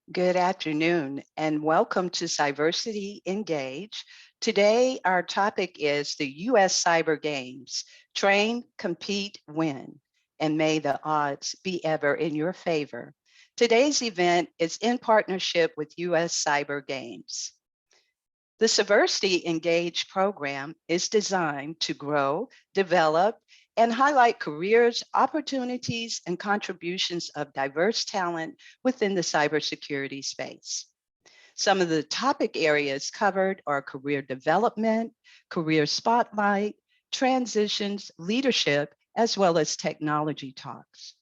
Good afternoon and welcome to Cyversity Engage. Today, our topic is the US Cyber Games, Train, Compete, Win, and may the odds be ever in your favor. Today's event is in partnership with US Cyber Games. The Cyversity Engage program is designed to grow, develop, and highlight careers, opportunities, and contributions of diverse talent within the cybersecurity space. Some of the topic areas covered are career development, career spotlight, transitions, leadership, as well as technology talks.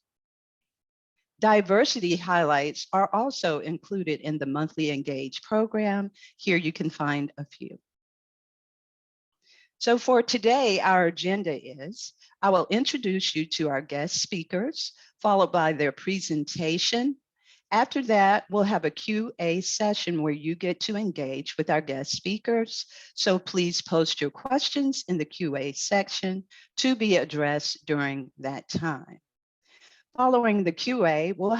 Diversity highlights are also included in the monthly Engage program. Here you can find a few. So for today, our agenda is, I will introduce you to our guest speakers, followed by their presentation. After that, we'll have a Q&A session where you get to engage with our guest speakers. So please post your questions in the Q&A section to be addressed during that time. Following the QA, we'll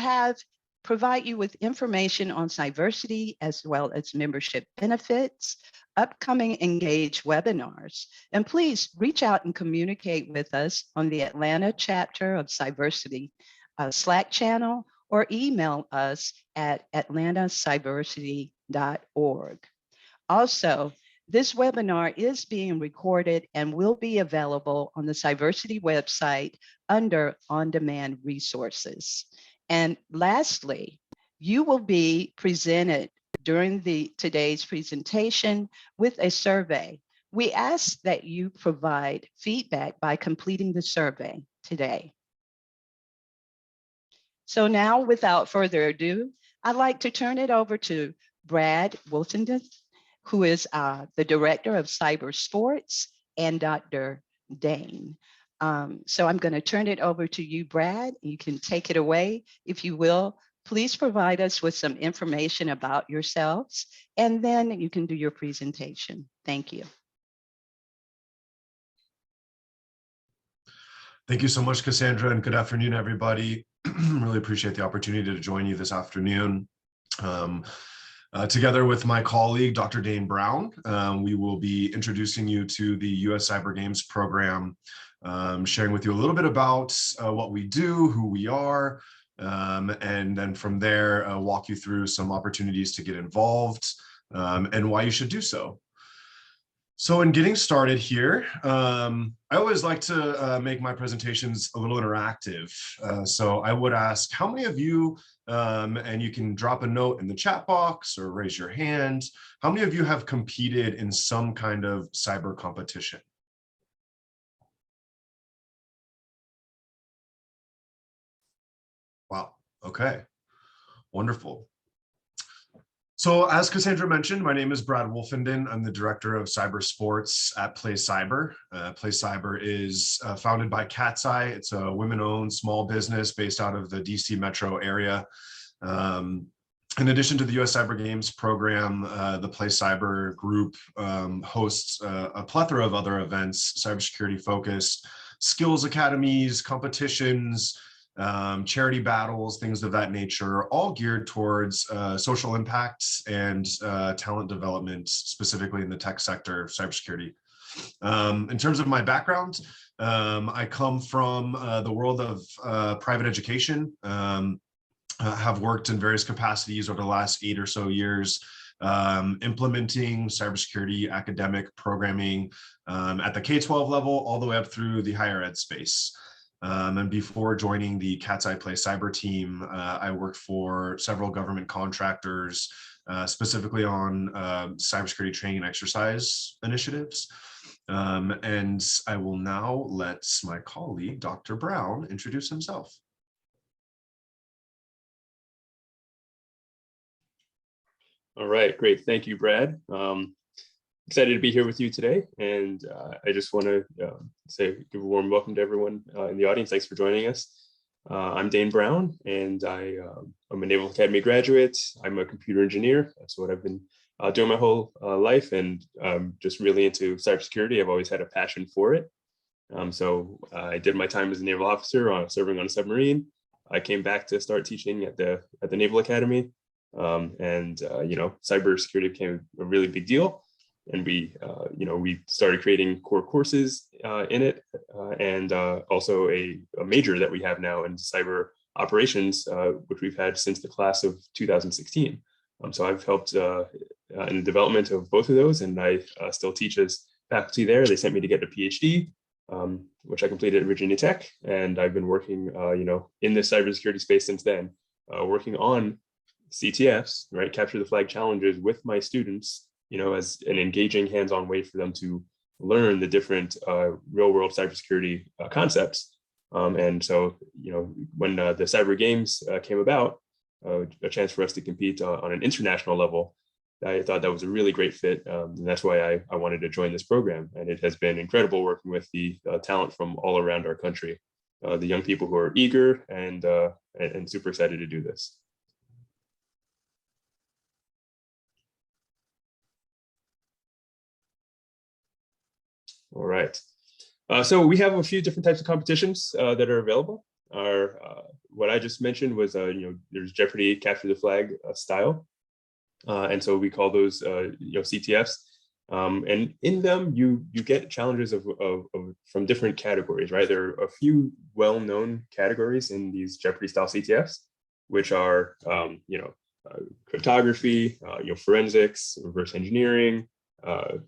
provide you with information on Cyversity as well as membership benefits, upcoming Engage webinars, and please reach out and communicate with us on the Atlanta chapter of Cyversity Slack channel or email us at atlantacyversity.org. Also, this webinar is being recorded and will be available on the Cyversity website under on-demand resources. And lastly, you will be presented during today's presentation with a survey. We ask that you provide feedback by completing the survey today. So now, without further ado, I'd like to turn it over to Brad Wolfenden, who is the Director of Cyber Sports, and Dr. Dane. So I'm going to turn it over to you, Brad. You can take it away, if you will. Please provide us with some information about yourselves, and then you can do your presentation. Thank you. Thank you so much, Cassandra, and good afternoon, everybody. Really appreciate the opportunity to join you this afternoon. Together with my colleague, Dr. Dane Brown, we will be introducing you to the US Cyber Games program, sharing with you a little bit about what we do, who we are, and then from there, walk you through some opportunities to get involved and why you should do so. So in getting started here, I always like to make my presentations a little interactive. So I would ask, how many of you, and you can drop a note in the chat box or raise your hand, how many of you have competed in some kind of cyber competition? Wow, okay, wonderful. So as Cassandra mentioned, my name is Brad Wolfenden. I'm the Director of Cyber Sports at Play Cyber. Play Cyber is founded by Katzcy. It's a women-owned small business based out of the DC metro area. In addition to the US Cyber Games program, the Play Cyber group hosts a plethora of other events, cybersecurity focused, skills academies, competitions, charity battles, things of that nature, all geared towards social impacts and talent development, specifically in the tech sector of cybersecurity. In terms of my background, I come from the world of private education. Have worked in various capacities over the last 8 or so years, implementing cybersecurity academic programming at the K-12 level, all the way up through the higher ed space. And before joining the Katzcy Play Cyber team, I worked for several government contractors, specifically on cybersecurity training and exercise initiatives. And I will now let my colleague, Dr. Brown, introduce himself. All right, great. Thank you, Brad. Excited to be here with you today. And I just want to give a warm welcome to everyone in the audience. Thanks for joining us. I'm Dane Brown, and I'm a Naval Academy graduate. I'm a computer engineer. That's what I've been doing my whole life, and just really into cybersecurity. I've always had a passion for it. So I did my time as a naval officer serving on a submarine. I came back to start teaching at the Naval Academy. Cybersecurity became a really big deal. And we started creating core courses in it, and also a major that we have now in cyber operations, which we've had since the class of 2016. So I've helped in the development of both of those, and I still teach as faculty there. They sent me to get a PhD, which I completed at Virginia Tech, and I've been working, in the cybersecurity space since then, working on CTFs, right, capture the flag challenges with my students, as an engaging hands-on way for them to learn the different real-world cybersecurity concepts. And so, when the cyber games came about, a chance for us to compete on an international level, I thought that was a really great fit. And that's why I wanted to join this program. And it has been incredible working with the talent from all around our country, the young people who are eager and super excited to do this. All right. So we have a few different types of competitions that are available. What I just mentioned was, there's Jeopardy, Capture the Flag style. And so we call those, CTFs. And in them, you get challenges from different categories, right? There are a few well-known categories in these Jeopardy style CTFs, which are, cryptography, forensics, reverse engineering,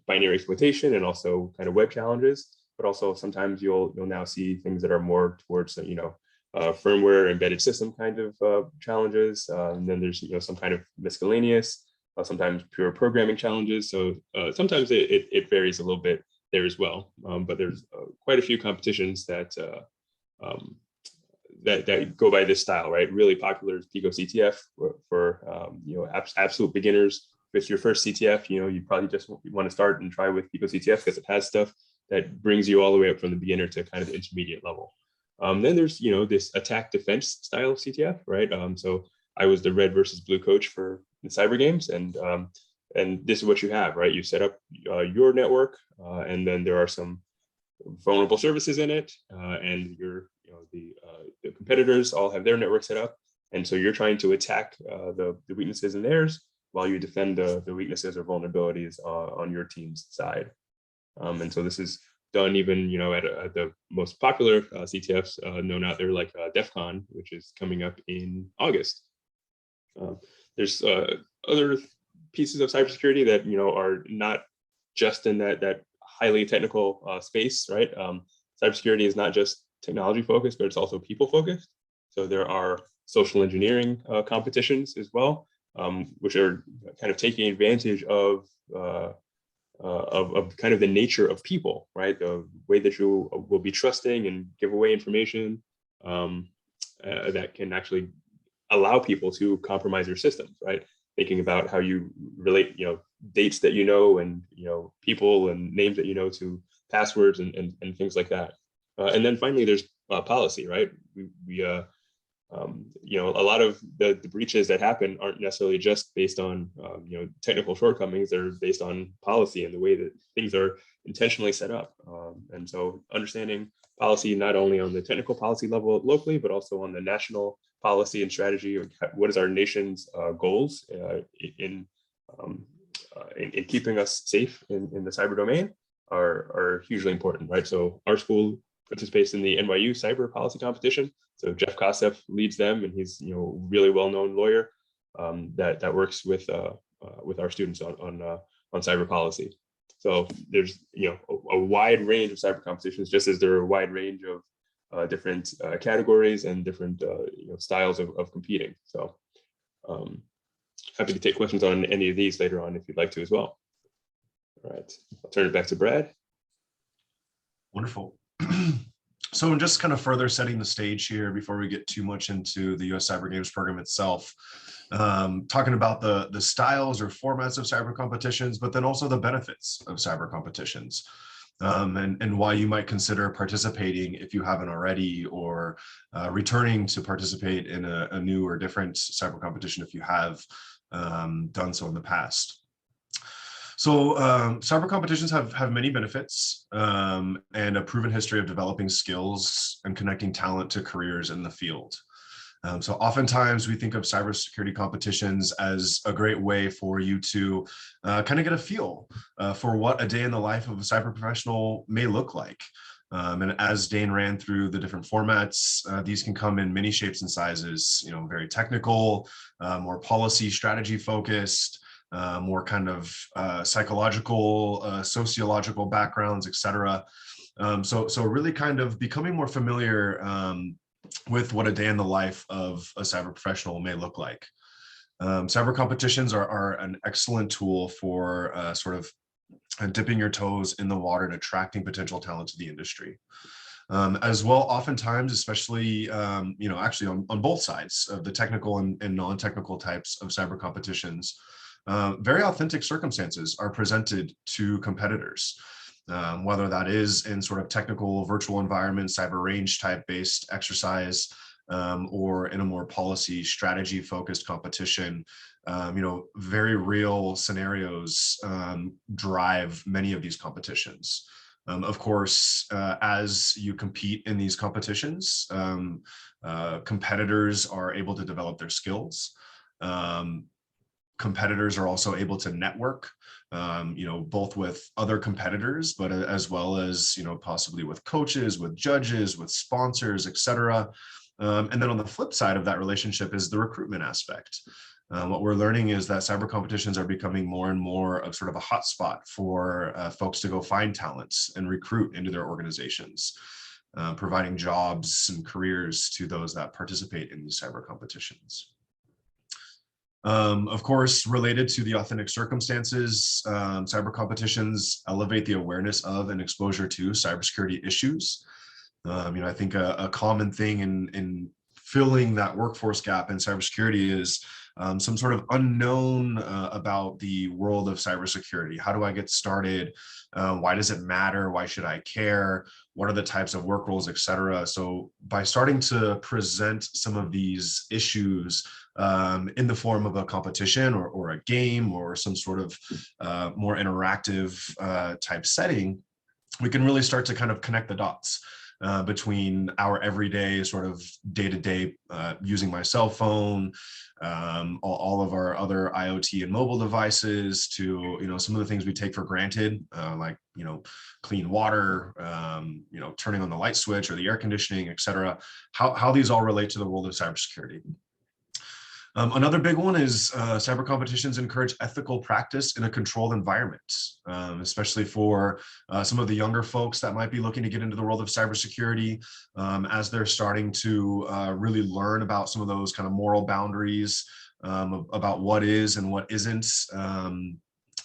binary exploitation, and also kind of web challenges. But also sometimes you'll now see things that are more towards firmware embedded system kind of challenges. And then there's some kind of miscellaneous, sometimes pure programming challenges. So sometimes it varies a little bit there as well. But there's quite a few competitions that that go by this style, right? Really popular is Pico CTF for absolute beginners. If it's your first CTF, you probably just want to start and try with Pico CTF because it has stuff that brings you all the way up from the beginner to kind of the intermediate level. Then there's, this attack defense style CTF, right? So I was the red versus blue coach for the cyber games, and this is what you have, right? You set up your network, and then there are some vulnerable services in it, and the competitors all have their network set up, and so you're trying to attack the weaknesses in theirs while you defend the weaknesses or vulnerabilities on your team's side. And so this is done even, at the most popular CTFs known out there, like DEF CON, which is coming up in August. There's other pieces of cybersecurity that, are not just in that highly technical space, right? Cybersecurity is not just technology focused, but it's also people focused. So there are social engineering competitions as well, which are kind of taking advantage of kind of the nature of people, right? The way that you will be trusting and give away information that can actually allow people to compromise your systems, right? Thinking about how you relate, dates that and people and names that to passwords and things like that. And then finally, there's policy, right? A lot of the breaches that happen aren't necessarily just based on technical shortcomings. They're based on policy and the way that things are intentionally set up. And so understanding policy not only on the technical policy level locally, but also on the national policy and strategy of what is our nation's goals in keeping us safe in the cyber domain are hugely important, right? So our school participates in the NYU cyber policy competition. So Jeff Kosseff leads them, and he's really well-known lawyer that works with our students on cyber policy. So there's a wide range of cyber competitions, just as there are a wide range of different categories and different styles of competing. So happy to take questions on any of these later on if you'd like to as well. All right, I'll turn it back to Brad. Wonderful. So just kind of further setting the stage here before we get too much into the US Cyber Games program itself, talking about the styles or formats of cyber competitions, but then also the benefits of cyber competitions, and why you might consider participating if you haven't already, or returning to participate in a new or different cyber competition if you have done so in the past. So cyber competitions have many benefits and a proven history of developing skills and connecting talent to careers in the field. So oftentimes we think of cybersecurity competitions as a great way for you to kind of get a feel for what a day in the life of a cyber professional may look like. And as Dane ran through the different formats, these can come in many shapes and sizes, very technical, more policy strategy focused, more kind of psychological, sociological backgrounds, etc. So really kind of becoming more familiar with what a day in the life of a cyber professional may look like. Cyber competitions are an excellent tool for sort of dipping your toes in the water and attracting potential talent to the industry. As well, oftentimes, especially, actually on both sides of the technical and non-technical types of cyber competitions, very authentic circumstances are presented to competitors. Whether that is in sort of technical virtual environment, cyber range type based exercise, or in a more policy strategy focused competition, very real scenarios drive many of these competitions. Of course, as you compete in these competitions, competitors are able to develop their skills. Competitors are also able to network, both with other competitors, but as well as, possibly with coaches, with judges, with sponsors, etc. And then on the flip side of that relationship is the recruitment aspect. What we're learning is that cyber competitions are becoming more and more of sort of a hotspot for folks to go find talents and recruit into their organizations, providing jobs and careers to those that participate in these cyber competitions. Of course, related to the authentic circumstances, cyber competitions elevate the awareness of and exposure to cybersecurity issues. I think a common thing in filling that workforce gap in cybersecurity is some sort of unknown about the world of cybersecurity. How do I get started? Why does it matter? Why should I care? What are the types of work roles, etc.? So by starting to present some of these issues in the form of a competition or a game or some sort of more interactive type setting, we can really start to kind of connect the dots between our everyday sort of day-to-day using my cell phone, all of our other IoT and mobile devices, to some of the things we take for granted, like clean water, turning on the light switch or the air conditioning, etc. How these all relate to the world of cybersecurity. Another big one is cyber competitions encourage ethical practice in a controlled environment, especially for some of the younger folks that might be looking to get into the world of cybersecurity, as they're starting to really learn about some of those kind of moral boundaries about what is and what isn't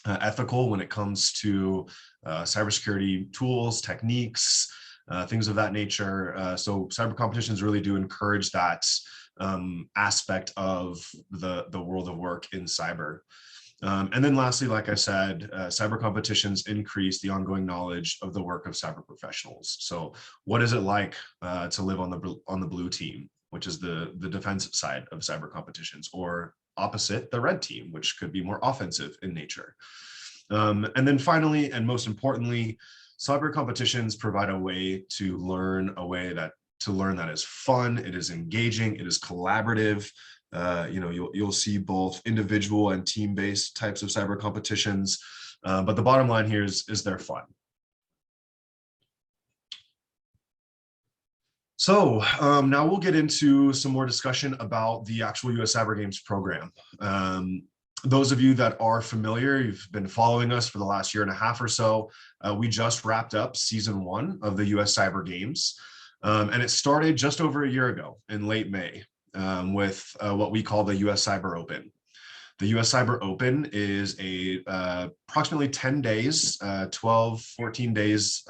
ethical when it comes to cybersecurity tools, techniques, things of that nature. So cyber competitions really do encourage that aspect of the world of work in cyber. And then lastly, like I said, cyber competitions increase the ongoing knowledge of the work of cyber professionals. So what is it like to live on the blue team, which is the defensive side of cyber competitions, or opposite, the red team, which could be more offensive in nature. And then finally, and most importantly, cyber competitions provide a way to learn that is fun, it is engaging, it is collaborative. You'll see both individual and team-based types of cyber competitions, but the bottom line here is they're fun. So now we'll get into some more discussion about the actual US Cyber Games program. Those of you that are familiar, you've been following us for the last year and a half or so, we just wrapped up season 1 of the US Cyber Games. And it started just over a year ago in late May with what we call the US Cyber Open. The US Cyber Open is approximately 10 days, 12, 14 days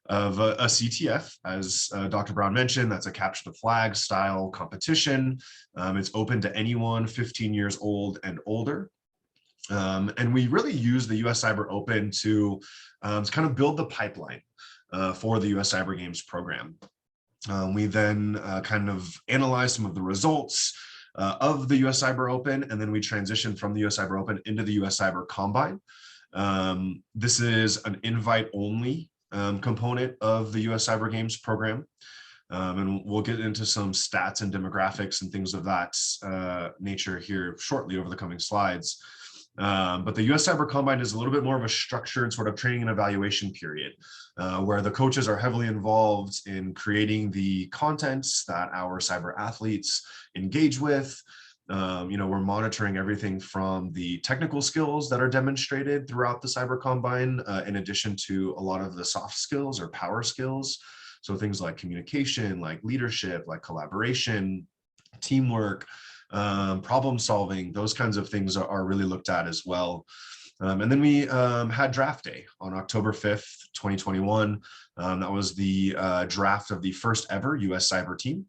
of a CTF. As Dr. Brown mentioned, that's a capture the flag style competition. It's open to anyone 15 years old and older. And we really use the US Cyber Open to kind of build the pipeline for the US Cyber Games program. We then kind of analyze some of the results of the US Cyber Open, and then we transition from the US Cyber Open into the US Cyber Combine. This is an invite-only component of the US Cyber Games program. And we'll get into some stats and demographics and things of that nature here shortly over the coming slides. But the US Cyber Combine is a little bit more of a structured sort of training and evaluation period, where the coaches are heavily involved in creating the contents that our cyber athletes engage with. We're monitoring everything from the technical skills that are demonstrated throughout the Cyber Combine, in addition to a lot of the soft skills or power skills. So things like communication, like leadership, like collaboration, teamwork, problem solving, those kinds of things are really looked at as well. And then we had draft day on October 5th, 2021. That was the draft of the first ever US Cyber team.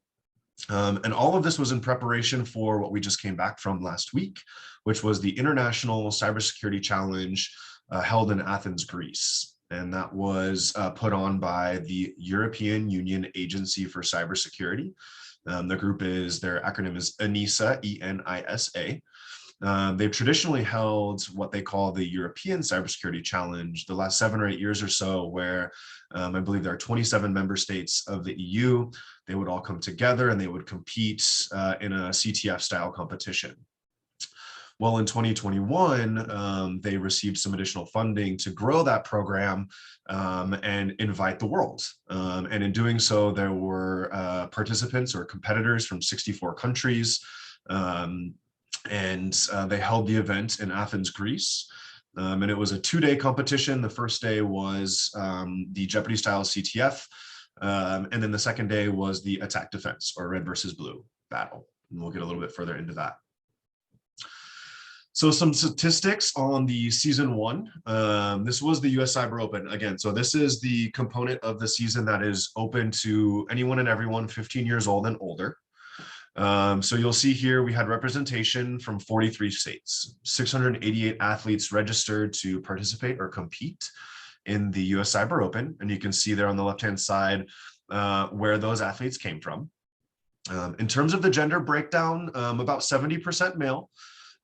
And all of this was in preparation for what we just came back from last week, which was the International Cybersecurity Challenge held in Athens, Greece. And that was put on by the European Union Agency for Cybersecurity. The group their acronym is ENISA, E-N-I-S-A. They've traditionally held what they call the European Cybersecurity Challenge the last 7 or 8 years or so, where I believe there are 27 member states of the EU. They would all come together and they would compete in a CTF style competition. Well, in 2021, they received some additional funding to grow that program and invite the world. And in doing so, there were participants or competitors from 64 countries. And they held the event in Athens, Greece. And it was a 2-day competition. The first day was the Jeopardy style CTF. And then the second day was the attack defense or red versus blue battle. And we'll get a little bit further into that. So some statistics on the season 1. This was the US Cyber Open again. So this is the component of the season that is open to anyone and everyone 15 years old and older. So you'll see here we had representation from 43 states, 688 athletes registered to participate or compete in the US Cyber Open. And you can see there on the left-hand side where those athletes came from. In terms of the gender breakdown, about 70% male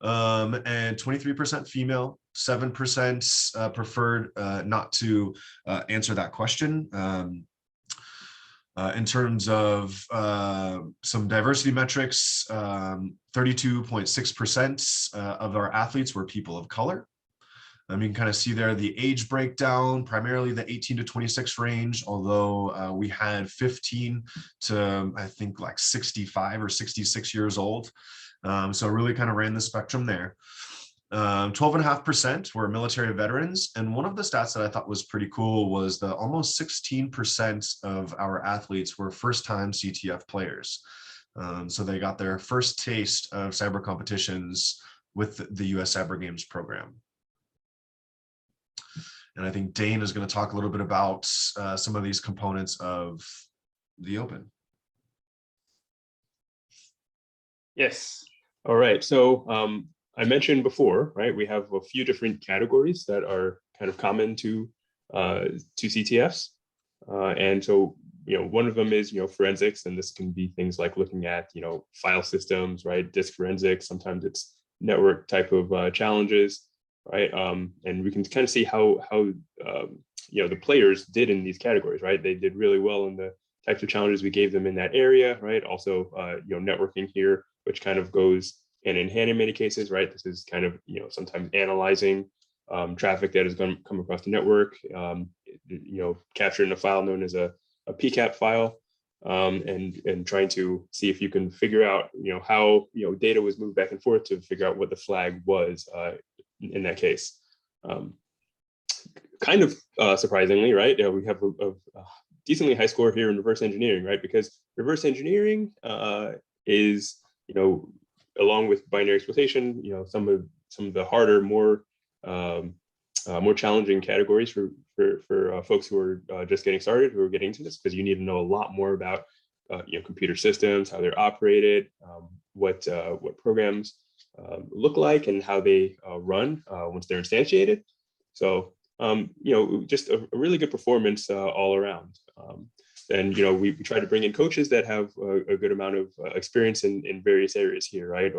and 23% female, 7% preferred not to answer that question. In terms of some diversity metrics, 32.6% of our athletes were people of color. You can kind of see there the age breakdown, primarily the 18 to 26 range, although we had 15 to, I think, like 65 or 66 years old. So really kind of ran the spectrum there. 12.5% were military veterans. And one of the stats that I thought was pretty cool was the almost 16% of our athletes were first-time CTF players. So they got their first taste of cyber competitions with the US Cyber Games program. And I think Dane is going to talk a little bit about some of these components of the Open. Yes. All right. So I mentioned before, right, we have a few different categories that are kind of common to CTFs. And so, one of them is, forensics, and this can be things like looking at, file systems, right, disk forensics. Sometimes it's network type of challenges, right? And we can kind of see how the players did in these categories, right? They did really well in the types of challenges we gave them in that area, right? Also, networking here, which kind of goes hand in hand in many cases, right? This is kind of, sometimes analyzing traffic that is going to come across the network, captured in a file known as a PCAP file, and trying to see if you can figure out, how, data was moved back and forth to figure out what the flag was in that case. Kind of surprisingly, right? We have a decently high score here in reverse engineering, right? Because reverse engineering is, along with binary exploitation, some of the harder, more challenging categories for folks who are just getting started, who are getting into this, because you need to know a lot more about computer systems, how they're operated, what programs look like, and how they run once they're instantiated. So just a really good performance all around. And we try to bring in coaches that have a good amount of experience in various areas here, right?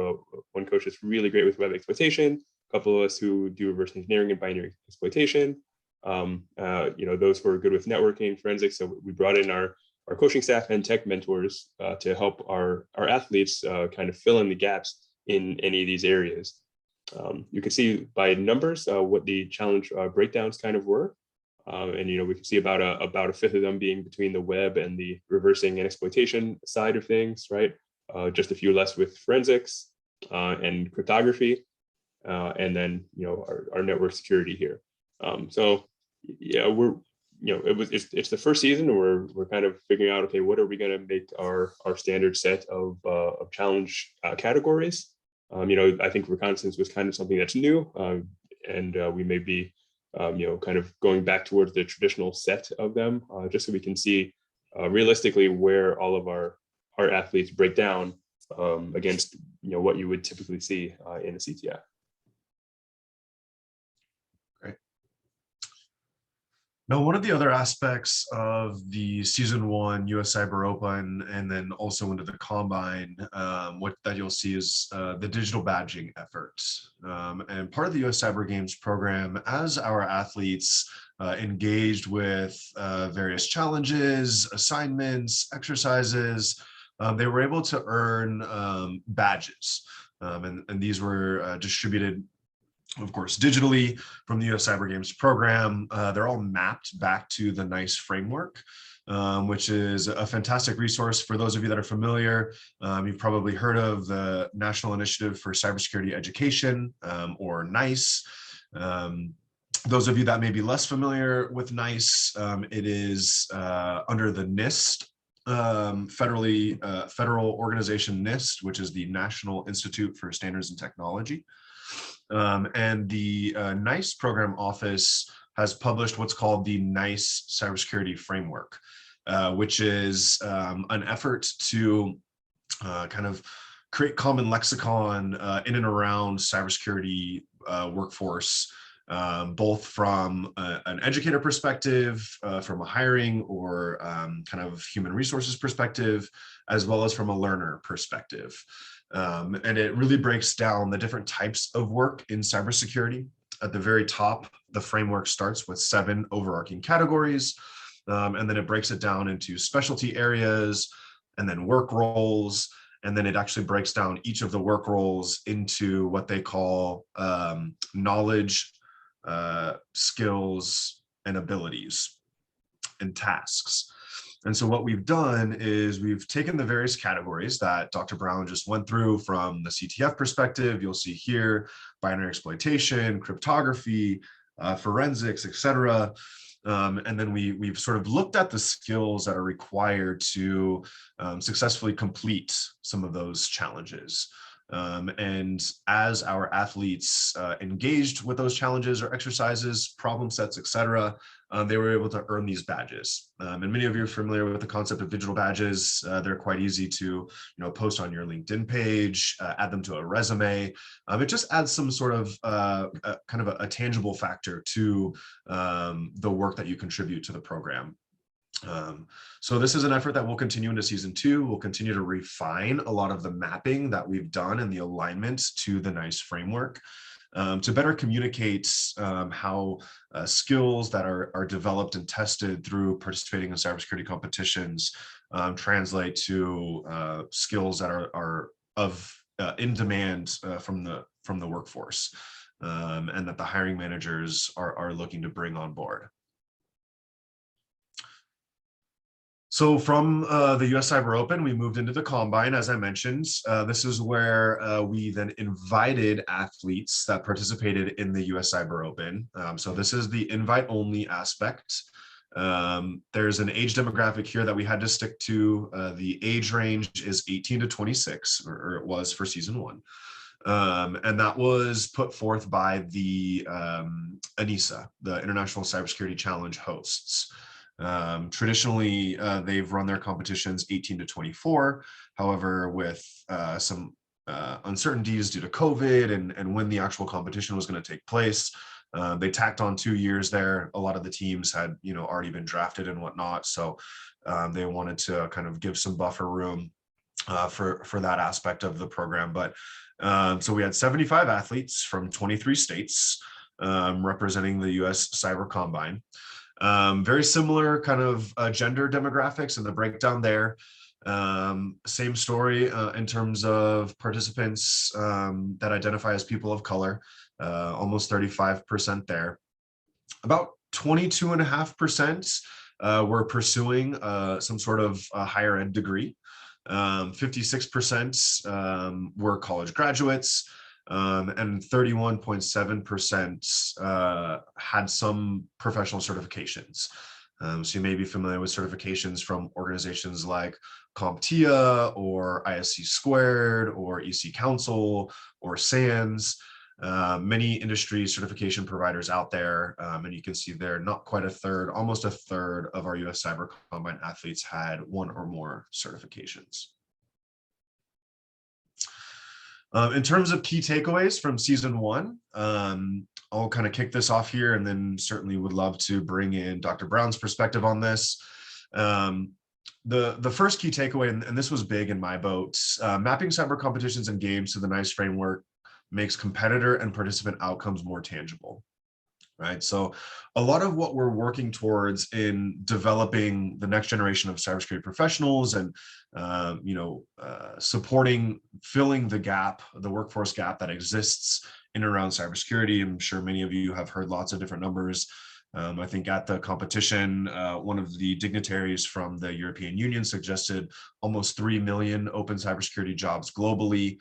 One coach is really great with web exploitation, a couple of us who do reverse engineering and binary exploitation, those who are good with networking, forensics. So we brought in our our coaching staff and tech mentors to help our athletes kind of fill in the gaps in any of these areas. You can see by numbers what the challenge breakdowns kind of were. And we can see about a fifth of them being between the web and the reversing and exploitation side of things, right? Just a few less with forensics and cryptography, and then our network security here. So yeah, it's the first season, and we're kind of figuring out, okay, what are we going to make our standard set of challenge categories? I think reconnaissance was kind of something that's new, and we may be kind of going back towards the traditional set of them, just so we can see realistically where all of our athletes break down against what you would typically see in a CTF. Great. Now, one of the other aspects of the Season 1 US Cyber Open, and then also into the Combine, what that you'll see is the digital badging efforts. And part of the US Cyber Games program, as our athletes engaged with various challenges, assignments, exercises, they were able to earn badges. And these were distributed, of course, digitally from the US Cyber Games program. They're all mapped back to the NICE framework, which is a fantastic resource for those of you that are familiar. You've probably heard of the National Initiative for Cybersecurity Education, or NICE. Those of you that may be less familiar with NICE, it is under the NIST, federal organization NIST, which is the National Institute for Standards and Technology. And the NICE program office has published what's called the NICE Cybersecurity Framework, which is an effort to kind of create common lexicon in and around cybersecurity workforce, both from an educator perspective, from a hiring or kind of human resources perspective, as well as from a learner perspective. And it really breaks down the different types of work in cybersecurity. At the very top, the framework starts with 7 overarching categories, and then it breaks it down into specialty areas, and then work roles, and then it actually breaks down each of the work roles into what they call knowledge, skills, and abilities, and tasks. And so what we've done is we've taken the various categories that Dr. Brown just went through from the CTF perspective. You'll see here binary exploitation, cryptography, forensics, etc. And then we've sort of looked at the skills that are required to successfully complete some of those challenges. And as our athletes engaged with those challenges or exercises, problem sets, etc., they were able to earn these badges. And many of you are familiar with the concept of digital badges. They're quite easy to post on your LinkedIn page, add them to a resume. It just adds some sort of kind of a tangible factor to the work that you contribute to the program. So this is an effort that will continue into Season 2. We'll continue to refine a lot of the mapping that we've done and the alignment to the NICE framework to better communicate how skills that are developed and tested through participating in cybersecurity competitions translate to skills that are in demand from the workforce, and that the hiring managers are looking to bring on board. So from the US Cyber Open, we moved into the Combine, as I mentioned. This is where we then invited athletes that participated in the US Cyber Open. So this is the invite-only aspect. There's an age demographic here that we had to stick to. The age range is 18 to 26, or it was for Season 1. And that was put forth by the ANISA, the International Cybersecurity Challenge hosts. Traditionally, they've run their competitions 18 to 24. However, with some uncertainties due to COVID and when the actual competition was going to take place, they tacked on 2 years there. A lot of the teams had already been drafted and whatnot, so they wanted to kind of give some buffer room for that aspect of the program. But so we had 75 athletes from 23 states representing the US Cyber Combine. Very similar kind of gender demographics and the breakdown there. Same story in terms of participants that identify as people of color, almost 35% there. About 22.5% were pursuing some sort of higher ed degree. 56% were college graduates, and 31.7% had some professional certifications. So you may be familiar with certifications from organizations like CompTIA or ISC Squared or EC Council or SANS. Many industry certification providers out there, and you can see there, not quite a third, almost a third of our US Cyber Combine athletes had one or more certifications. In terms of key takeaways from season 1, I'll kind of kick this off here, and then certainly would love to bring in Dr. Brown's perspective on this. The first key takeaway, and this was big in my boat, mapping cyber competitions and games to the NICE framework makes competitor and participant outcomes more tangible, right? So a lot of what we're working towards in developing the next generation of cybersecurity professionals and supporting, filling the gap, the workforce gap that exists in and around cybersecurity. I'm sure many of you have heard lots of different numbers. I think at the competition, one of the dignitaries from the European Union suggested almost 3 million open cybersecurity jobs globally.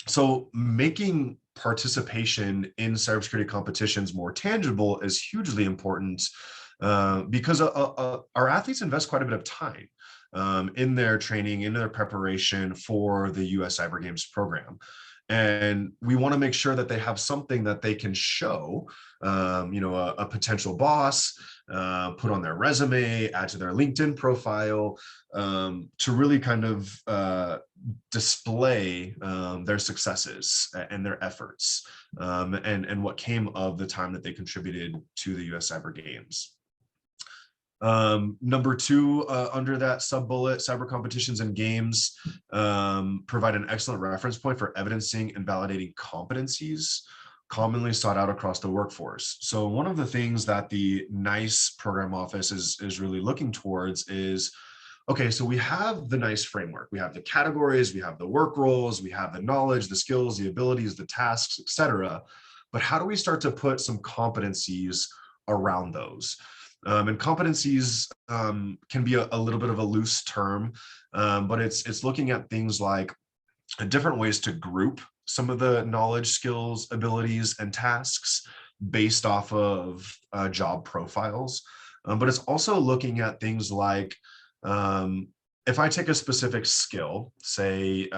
So making participation in cybersecurity competitions more tangible is hugely important because our athletes invest quite a bit of time in their training, in their preparation for the US Cyber Games program. And we want to make sure that they have something that they can show, a potential boss, put on their resume, add to their LinkedIn profile, to really kind of display their successes and their efforts, and what came of the time that they contributed to the US Cyber Games. Number 2, under that sub-bullet, cyber competitions and games provide an excellent reference point for evidencing and validating competencies commonly sought out across the workforce. So one of the things that the NICE program office is really looking towards is, okay, so we have the NICE framework, we have the categories, we have the work roles, we have the knowledge, the skills, the abilities, the tasks, etc. But how do we start to put some competencies around those? And competencies can be a little bit of a loose term, but it's looking at things like different ways to group some of the knowledge, skills, abilities, and tasks based off of job profiles. But it's also looking at things like, if I take a specific skill, say,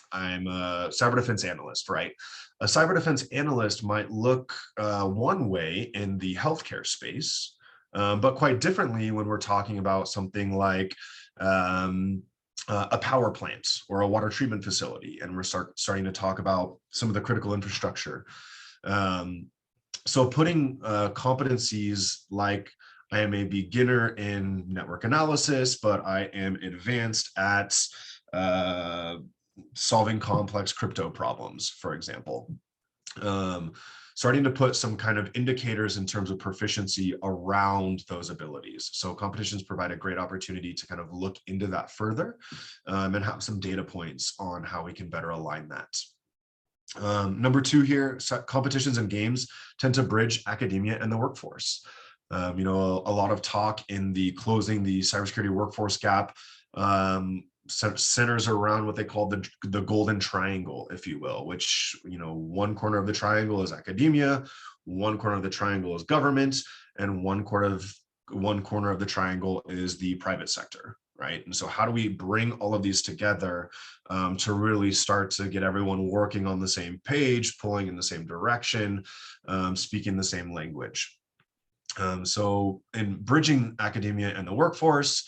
I'm a cyber defense analyst, right? A cyber defense analyst might look one way in the healthcare space, but quite differently when we're talking about something like a power plant or a water treatment facility, and we're starting to talk about some of the critical infrastructure. So putting competencies like, I am a beginner in network analysis, but I am advanced at solving complex crypto problems, for example. Starting to put some kind of indicators in terms of proficiency around those abilities. So competitions provide a great opportunity to kind of look into that further, and have some data points on how we can better align that. Number 2 here, competitions and games tend to bridge academia and the workforce. A lot of talk in the closing the cybersecurity workforce gap centers around what they call the golden triangle, if you will, which, one corner of the triangle is academia, one corner of the triangle is government, and one corner of the triangle is the private sector, right? And so how do we bring all of these together to really start to get everyone working on the same page, pulling in the same direction, speaking the same language? So in bridging academia and the workforce,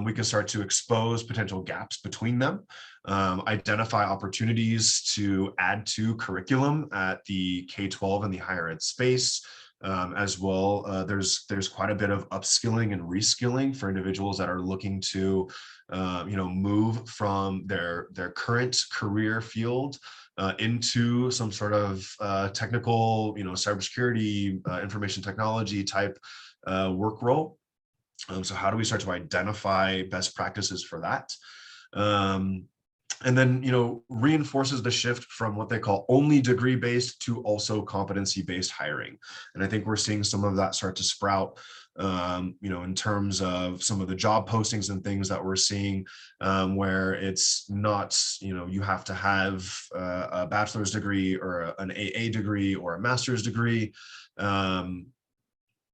we can start to expose potential gaps between them, identify opportunities to add to curriculum at the K-12 and the higher ed space. As well, there's quite a bit of upskilling and reskilling for individuals that are looking to move from their current career field into some sort of technical, cybersecurity, information technology type work role. So how do we start to identify best practices for that? And then, reinforces the shift from what they call only degree-based to also competency-based hiring. And I think we're seeing some of that start to sprout, in terms of some of the job postings and things that we're seeing, where it's not, you have to have a bachelor's degree or an AA degree or a master's degree.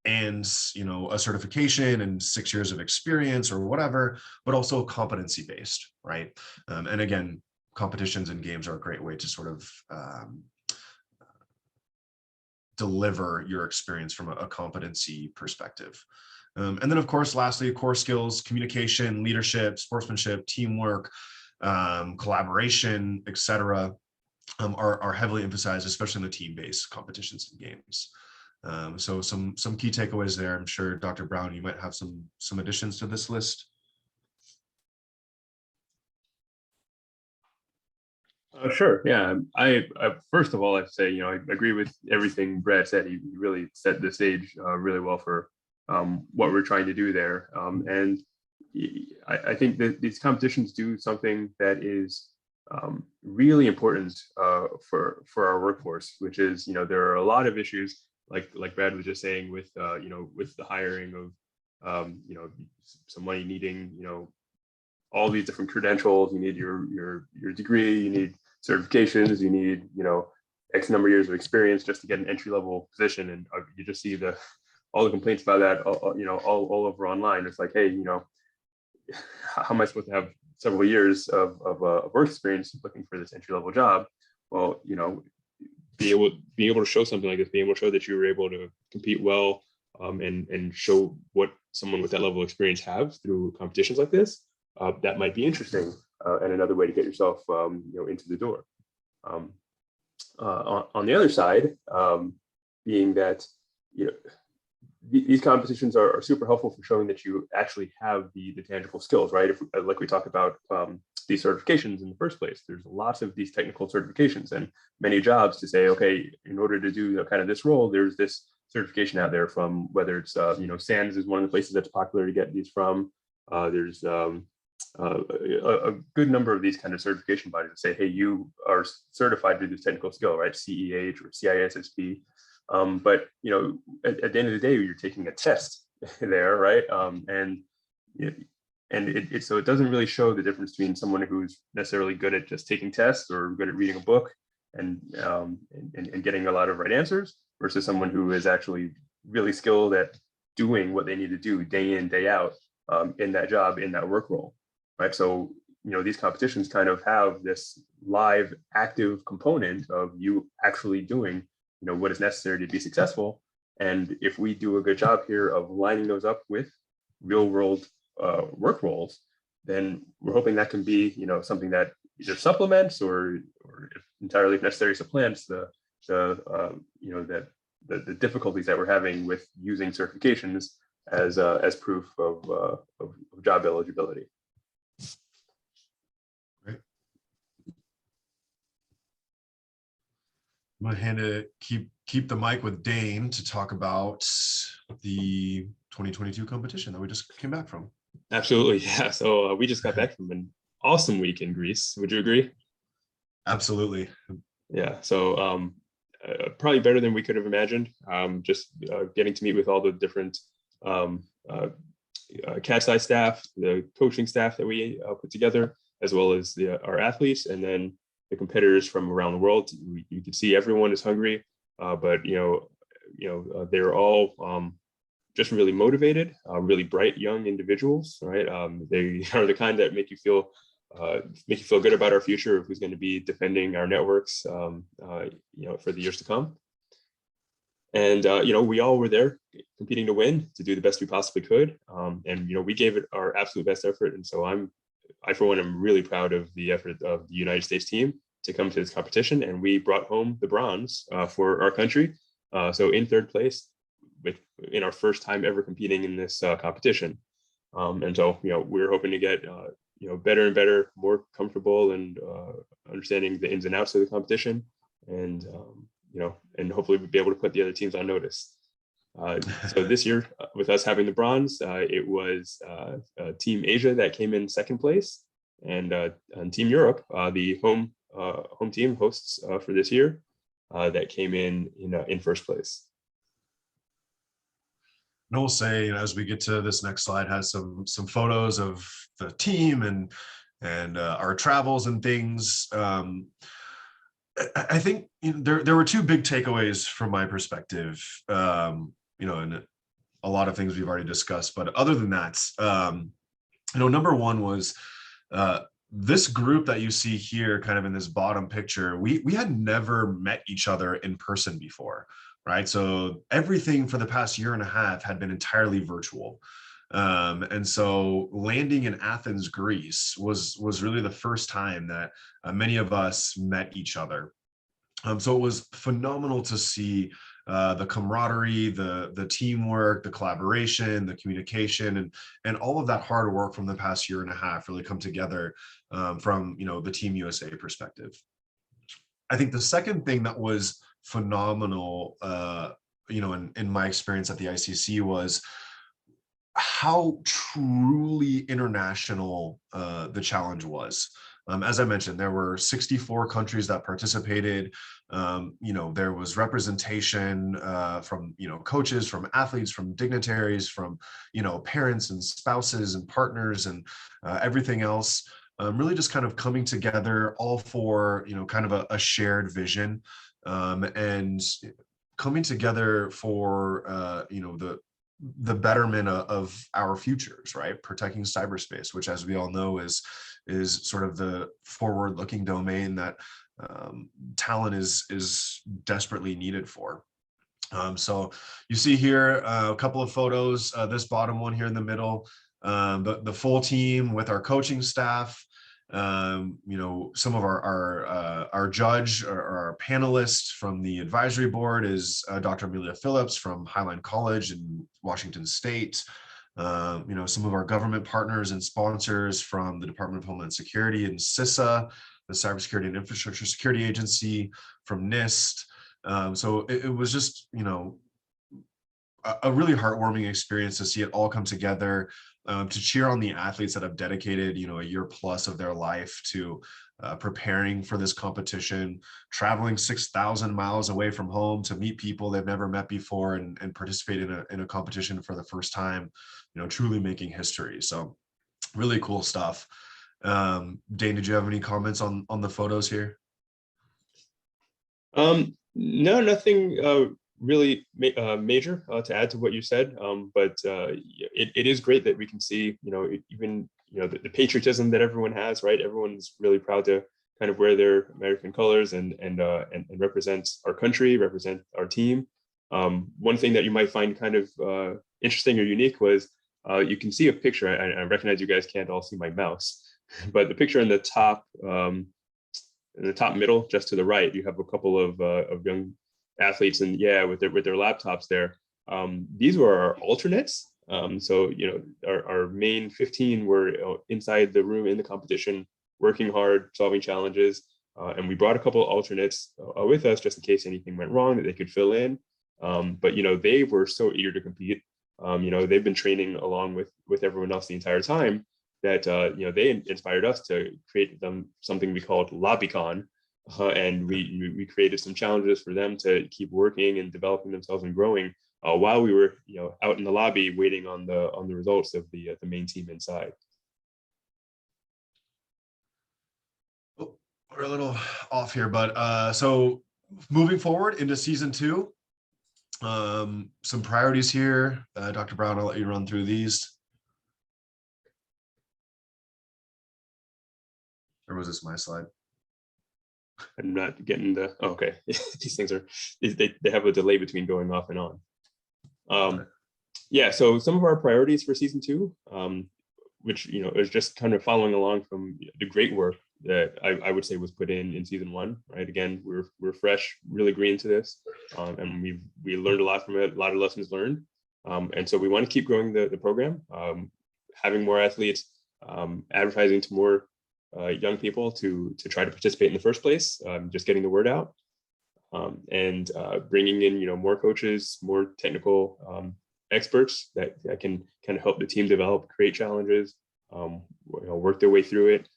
And a certification and 6 years of experience or whatever, but also competency based, right? And again, competitions and games are a great way to sort of deliver your experience from a competency perspective. And then, of course, lastly, core skills: communication, leadership, sportsmanship, teamwork, collaboration, etc., are heavily emphasized, especially in the team-based competitions and games. So some key takeaways there. I'm sure Dr. Brown, you might have some additions to this list. Sure. Yeah. I first of all, I'd say, I agree with everything Brad said. He really set the stage really well for what we're trying to do there. And I think that these competitions do something that is really important for our workforce, which is, there are a lot of issues, like Brad was just saying, with with the hiring of somebody needing all these different credentials. You need your degree, you need certifications, you need X number of years of experience just to get an entry level position, and you just see all the complaints about that all over online. It's like, hey, how am I supposed to have several years of work experience looking for this entry level job? Well, being able to show something like this, being able to show that you were able to compete well, and show what someone with that level of experience have through competitions like this, that might be interesting, and another way to get yourself into the door. On the other side, being that these competitions are super helpful for showing that you actually have the tangible skills, right? Like we talked about these certifications in the first place, there's lots of these technical certifications and many jobs to say, okay, in order to do kind of this role, there's this certification out there from, whether it's SANS is one of the places that's popular to get these from. There's a good number of these kind of certification bodies that say, hey, you are certified to do this technical skill, right? CEH or CISSP. But at the end of the day, you're taking a test there, right? So it doesn't really show the difference between someone who's necessarily good at just taking tests or good at reading a book and getting a lot of right answers, versus someone who is actually really skilled at doing what they need to do day in, day out, in that job, in that work role, right? So these competitions kind of have this live, active component of you actually doing what is necessary to be successful. And if we do a good job here of lining those up with real world work roles, then we're hoping that can be something that either supplements or entirely, if necessary, supplants the difficulties that we're having with using certifications as proof of job eligibility. Great. I'm going to keep the mic with Dane to talk about the 2022 competition that we just came back from. Absolutely, yeah. So we just got back from an awesome week in Greece. Would you agree? Absolutely. Yeah. So probably better than we could have imagined. Just getting to meet with all the different Katzcy staff, the coaching staff that we put together, as well as our athletes, and then the competitors from around the world. You can see everyone is hungry, but they're all just really motivated, really bright young individuals, right? They are the kind that make you feel good about our future, of who's going to be defending our networks, for the years to come. And we all were there competing to win, to do the best we possibly could, and we gave it our absolute best effort. And so I for one am really proud of the effort of the United States team to come to this competition, and we brought home the bronze for our country. So in third place, in our first time ever competing in this competition. And so we're hoping to get better and better, more comfortable and understanding the ins and outs of the competition, and and hopefully we'll be able to put the other teams on notice. So this year, with us having the bronze, it was Team Asia that came in second place, and Team Europe, the home team hosts for this year, that came in first place. And we'll say, as we get to this next slide, has some photos of the team and our travels and things. I think there were two big takeaways from my perspective. And a lot of things we've already discussed, but other than that, number one was this group that you see here, kind of in this bottom picture, we had never met each other in person before, right? So everything for the past year and a half had been entirely virtual. And so landing in Athens, Greece was really the first time that many of us met each other. So it was phenomenal to see the camaraderie, the teamwork, the collaboration, the communication, and all of that hard work from the past year and a half really come together from the Team USA perspective. I think the second thing that was phenomenal, in my experience at the ICC, was how truly international the challenge was. As I mentioned, there were 64 countries that participated. There was representation from, coaches, from athletes, from dignitaries, from, parents and spouses and partners and everything else. Really just kind of coming together all for, kind of a shared vision, and coming together for, the betterment of our futures, right? Protecting cyberspace, which, as we all know, is sort of the forward-looking domain that talent is desperately needed for. So you see here a couple of photos. This bottom one here in the middle, the full team with our coaching staff. Some of our judge or our panelists from the advisory board is Dr. Amelia Phillips from Highline College in Washington State. Some of our government partners and sponsors from the Department of Homeland Security and CISA, the Cybersecurity and Infrastructure Security Agency, from NIST. So it was just, a really heartwarming experience to see it all come together, to cheer on the athletes that have dedicated, a year plus of their life to preparing for this competition, traveling 6,000 miles away from home to meet people they've never met before and participate in a competition for the first time, truly making history. So really cool stuff. Dane, did you have any comments on the photos here? No, nothing really major to add to what you said, but it is great that we can see, even the patriotism that everyone has, right? Everyone's really proud to kind of wear their American colors and represent our country, represent our team. One thing that you might find kind of interesting or unique was you can see a picture. I recognize you guys can't all see my mouse, but the picture in the top middle, just to the right, you have a couple of young athletes, and with their laptops there. These were our alternates. So our main 15 were inside the room in the competition, working hard, solving challenges, and we brought a couple of alternates with us just in case anything went wrong that they could fill in. But they were so eager to compete. They've been training along with everyone else the entire time, that they inspired us to create them something we called LobbyCon. And we created some challenges for them to keep working and developing themselves and growing while we were out in the lobby waiting on the results of the main team inside. Oh, we're a little off here, but so moving forward into season 2, some priorities here. Dr. Brown, I'll let you run through these. Or was this my slide? I'm not getting the, oh, okay. These things they have a delay between going off and on. Yeah, so some of our priorities for season 2, which is just kind of following along from the great work that I would say was put in season 1, right? Again, we're fresh, really green to this, and we learned a lot from it, a lot of lessons learned, and so we want to keep growing the program, having more athletes, advertising to more young people to try to participate in the first place, just getting the word out, and bringing in more coaches, more technical experts that can kind of help the team develop, create challenges, work their way through it,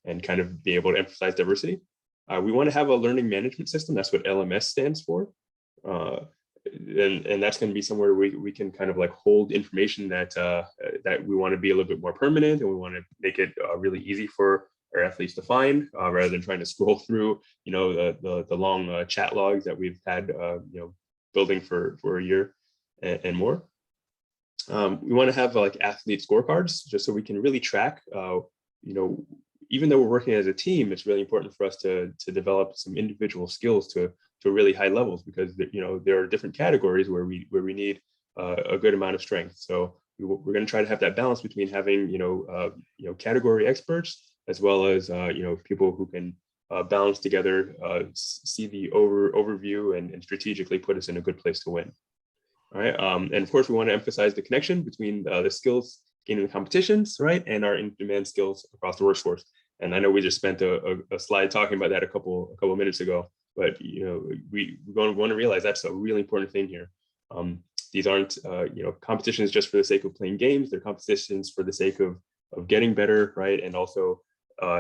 and kind of be able to emphasize diversity. We want to have a learning management system. That's what LMS stands for. And that's going to be somewhere we can kind of like hold information that that we want to be a little bit more permanent, and we want to make it really easy for our athletes to find, rather than trying to scroll through the long chat logs that we've had building for a year and more. We want to have like athlete scorecards, just so we can really track. Even though we're working as a team, it's really important for us to develop some individual skills to really high levels, because there are different categories where we need a good amount of strength. So we're going to try to have that balance between having category experts, as well as people who can balance together, see the overview and strategically put us in a good place to win. All right, and of course we want to emphasize the connection between the skills gained in the competitions, right, and our in-demand skills across the workforce. And I know we just spent a slide talking about that a couple minutes ago, but we want to realize that's a really important thing here. These aren't competitions just for the sake of playing games. They're competitions for the sake of getting better, right, and also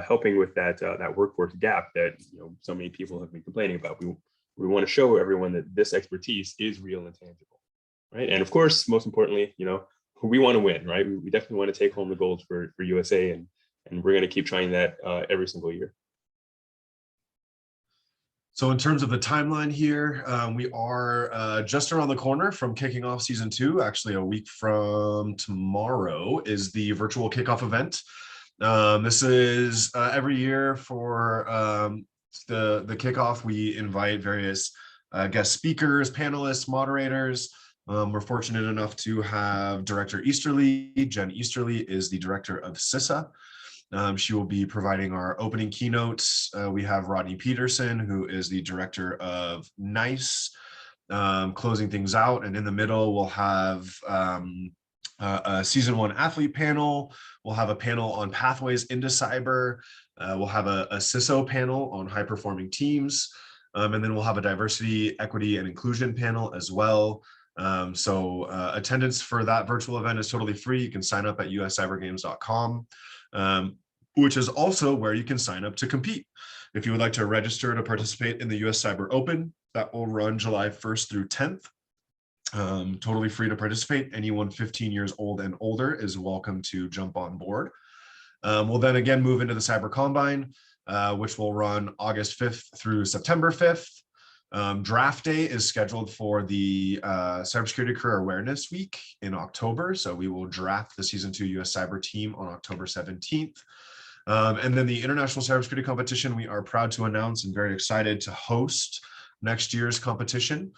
helping with that workforce gap that so many people have been complaining about. We want to show everyone that this expertise is real and tangible, right? And of course, most importantly, we want to win, right? We definitely want to take home the gold for USA, and we're going to keep trying that every single year. So in terms of the timeline here, we are just around the corner from kicking off season 2. Actually, a week from tomorrow is the virtual kickoff event. This is every year for the kickoff. We invite various guest speakers, panelists, moderators. We're fortunate enough to have Director Easterly. Jen Easterly is the director of CISA. She will be providing our opening keynotes. We have Rodney Peterson, who is the director of NICE, closing things out. And in the middle, we'll have a season 1 athlete panel. We'll have a panel on pathways into cyber. We'll have a CISO panel on high performing teams. And then we'll have a diversity, equity, and inclusion panel as well. So attendance for that virtual event is totally free. You can sign up at uscybergames.com, which is also where you can sign up to compete. If you would like to register to participate in the US Cyber Open, that will run July 1st through 10th. Totally free to participate. Anyone 15 years old and older is welcome to jump on board. We'll then again move into the Cyber Combine, which will run August 5th through September 5th. Draft day is scheduled for the Cybersecurity Career Awareness Week in October. So we will draft the season 2 US Cyber team on October 17th. And then the International Cybersecurity Competition, we are proud to announce and very excited to host next year's competition.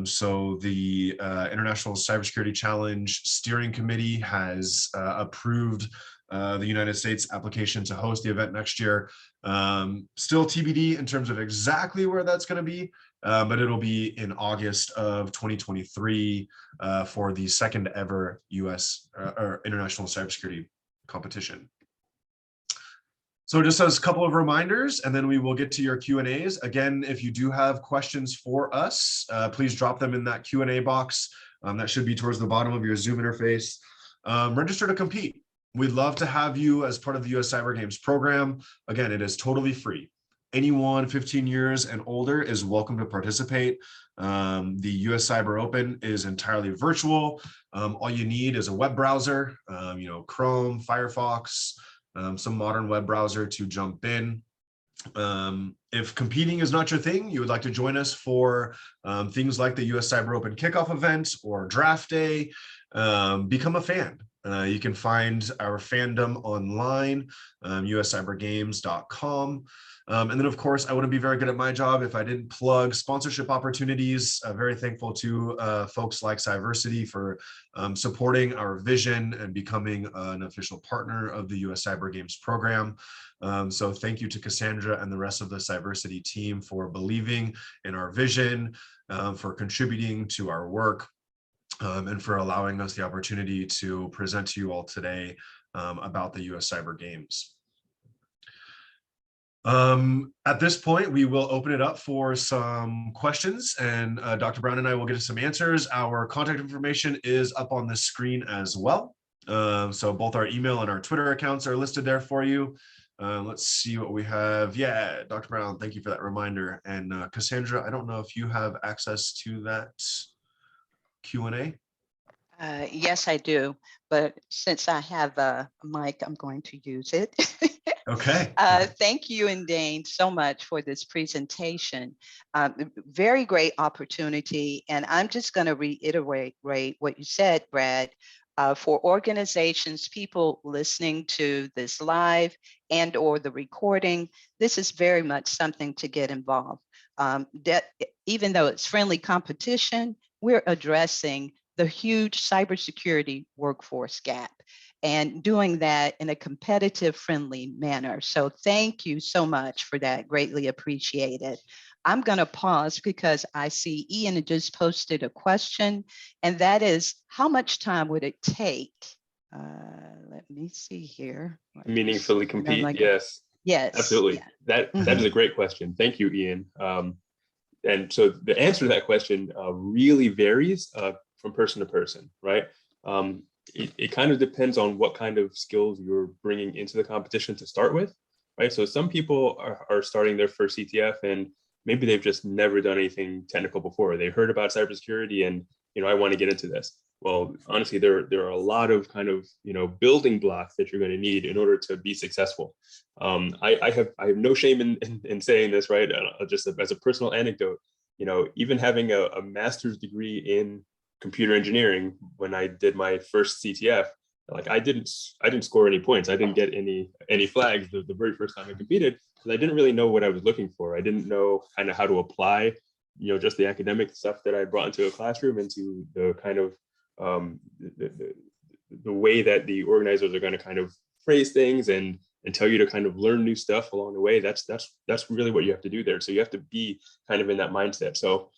So the International Cybersecurity Challenge Steering Committee has approved the United States application to host the event next year. Still TBD in terms of exactly where that's going to be, but it'll be in August of 2023 for the second ever US or International Cybersecurity competition. So just as a couple of reminders, and then we will get to your Q&As. Again, if you do have questions for us, please drop them in that Q&A box. That should be towards the bottom of your Zoom interface. Register to compete. We'd love to have you as part of the US Cyber Games program. Again, it is totally free. Anyone 15 years and older is welcome to participate. The US Cyber Open is entirely virtual. All you need is a web browser, Chrome, Firefox, some modern web browser to jump in. If competing is not your thing, you would like to join us for things like the US Cyber Open kickoff event or draft day, become a fan. You can find our fandom online, uscybergames.com. And then, of course, I wouldn't be very good at my job if I didn't plug sponsorship opportunities. Very thankful to folks like Cyversity for supporting our vision and becoming an official partner of the US Cyber Games program. So thank you to Cassandra and the rest of the Cyversity team for believing in our vision, for contributing to our work. and for allowing us the opportunity to present to you all today about the US Cyber Games. At this point, we will open it up for some questions, and Dr. Brown and I will get some answers. Our contact information is up on the screen as well. So both our email and our Twitter accounts are listed there for you. Let's see what we have. Yeah, Dr. Brown, thank you for that reminder. And Cassandra, I don't know if you have access to that Q&A. Yes, I do. But since I have a mic, I'm going to use it. Okay. Thank you and Dane so much for this presentation. Very great opportunity. And I'm just going to reiterate what you said, Brad. For organizations, people listening to this live and or the recording, this is very much something to get involved. Even though it's friendly competition, we're addressing the huge cybersecurity workforce gap and doing that in a competitive, friendly manner. So thank you so much for that. Greatly appreciated. I'm going to pause because I see Ian just posted a question, and that is, how much time would it take? Let me see here. Meaningfully compete, yes. Yes. Absolutely. Yeah. That is a great question. Thank you, Ian. And so the answer to that question really varies from person to person, right? It kind of depends on what kind of skills you're bringing into the competition to start with, right? So some people are starting their first CTF and maybe they've just never done anything technical before. They heard about cybersecurity and, I want to get into this. Well, honestly, there are a lot of kind of, building blocks that you're going to need in order to be successful. I have no shame in saying this, right? Just as a personal anecdote, even having a master's degree in computer engineering, when I did my first CTF, like I didn't score any points. I didn't get any flags the very first time I competed because I didn't really know what I was looking for. I didn't know kind of how to apply, just the academic stuff that I brought into a classroom into the kind of the way that the organizers are going to kind of phrase things and tell you to kind of learn new stuff along the way. That's really what you have to do there. So you have to be kind of in that mindset. So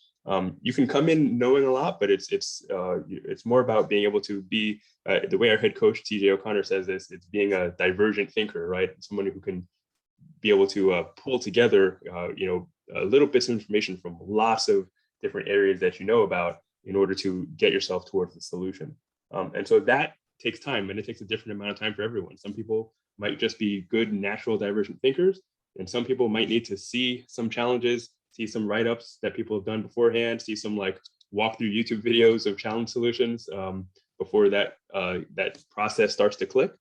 you can come in knowing a lot, but it's more about being able to be the way our head coach TJ O'Connor says this. It's being a divergent thinker, right? Someone who can be able to pull together, little bits of information from lots of different areas that you know about in order to get yourself towards the solution. And so that takes time, and it takes a different amount of time for everyone. Some people might just be good natural divergent thinkers, and some people might need to see some challenges, see some write-ups that people have done beforehand, see some like walkthrough YouTube videos of challenge solutions before that process starts to click.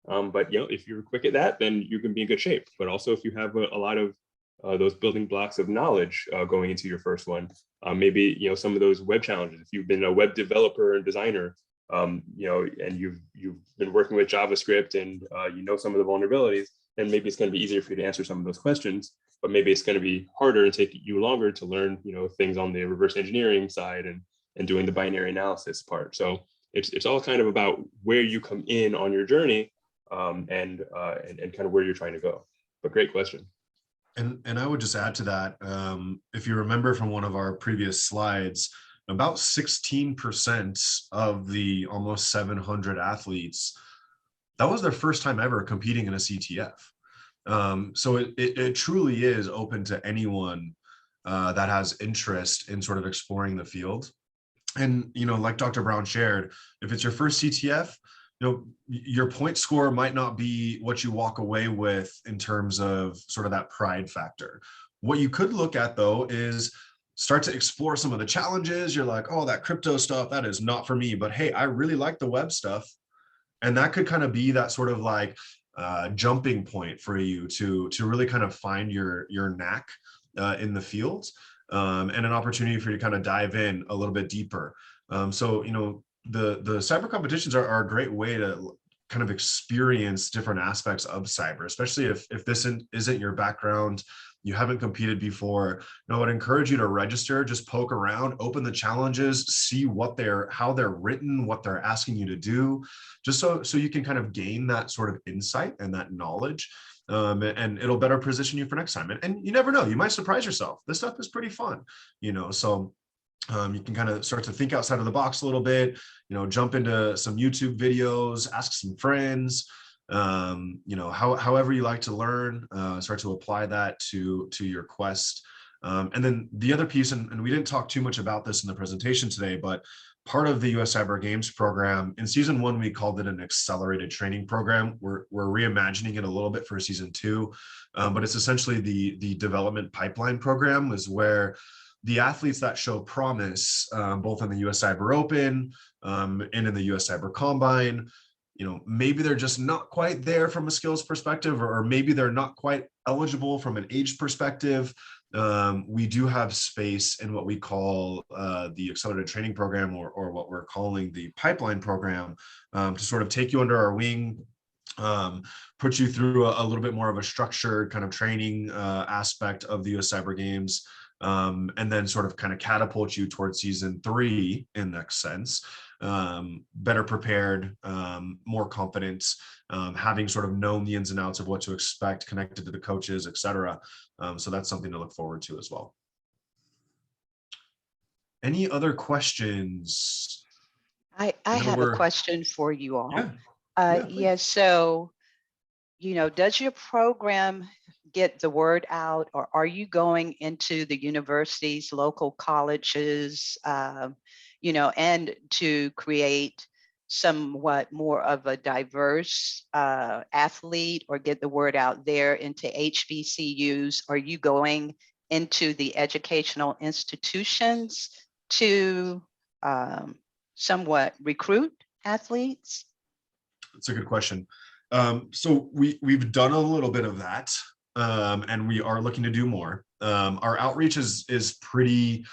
But if you're quick at that, then you can be in good shape. But also if you have a lot of those building blocks of knowledge going into your first one, maybe some of those web challenges. If you've been a web developer and designer, and you've been working with JavaScript and some of the vulnerabilities, then maybe it's going to be easier for you to answer some of those questions. But maybe it's going to be harder and take you longer to learn things on the reverse engineering side and doing the binary analysis part. So it's all kind of about where you come in on your journey and kind of where you're trying to go. But great question. And I would just add to that, if you remember from one of our previous slides, about 16% of the almost 700 athletes, that was their first time ever competing in a CTF. So it truly is open to anyone that has interest in sort of exploring the field. And, like Dr. Brown shared, if it's your first CTF, your point score might not be what you walk away with in terms of sort of that pride factor. What you could look at, though, is start to explore some of the challenges. You're like, oh, that crypto stuff, that is not for me. But hey, I really like the web stuff. And that could kind of be that sort of like jumping point for you to really kind of find your knack in the field and an opportunity for you to kind of dive in a little bit deeper. So, the cyber competitions are a great way to kind of experience different aspects of cyber, especially if this isn't your background, you haven't competed before. I would encourage you to register, just poke around, open the challenges, see how they're written, what they're asking you to do, just so you can kind of gain that sort of insight and that knowledge. And it'll better position you for next time. And you never know, you might surprise yourself. This stuff is pretty fun, so You can kind of start to think outside of the box a little bit, jump into some YouTube videos, ask some friends, however you like to learn, start to apply that to your quest. And then the other piece, and we didn't talk too much about this in the presentation today, but part of the US Cyber Games program, in season 1, we called it an accelerated training program. We're reimagining it a little bit for season 2, but it's essentially the development pipeline program, is where the athletes that show promise, both in the US Cyber Open and in the US Cyber Combine, maybe they're just not quite there from a skills perspective, or maybe they're not quite eligible from an age perspective. We do have space in what we call the accelerated training program, or what we're calling the pipeline program, to sort of take you under our wing, put you through a little bit more of a structured kind of training aspect of the US Cyber Games, and then sort of kind of catapult you towards season 3 in that sense, better prepared, more confident, having sort of known the ins and outs of what to expect, connected to the coaches, etc. So that's something to look forward to as well. Any other questions? I have a question for you all. Yeah, so, does your program get the word out, or are you going into the universities, local colleges, and to create somewhat more of a diverse athlete, or get the word out there into HBCUs? Are you going into the educational institutions to somewhat recruit athletes? That's a good question. So we've done a little bit of that, and we are looking to do more. Our outreach is pretty,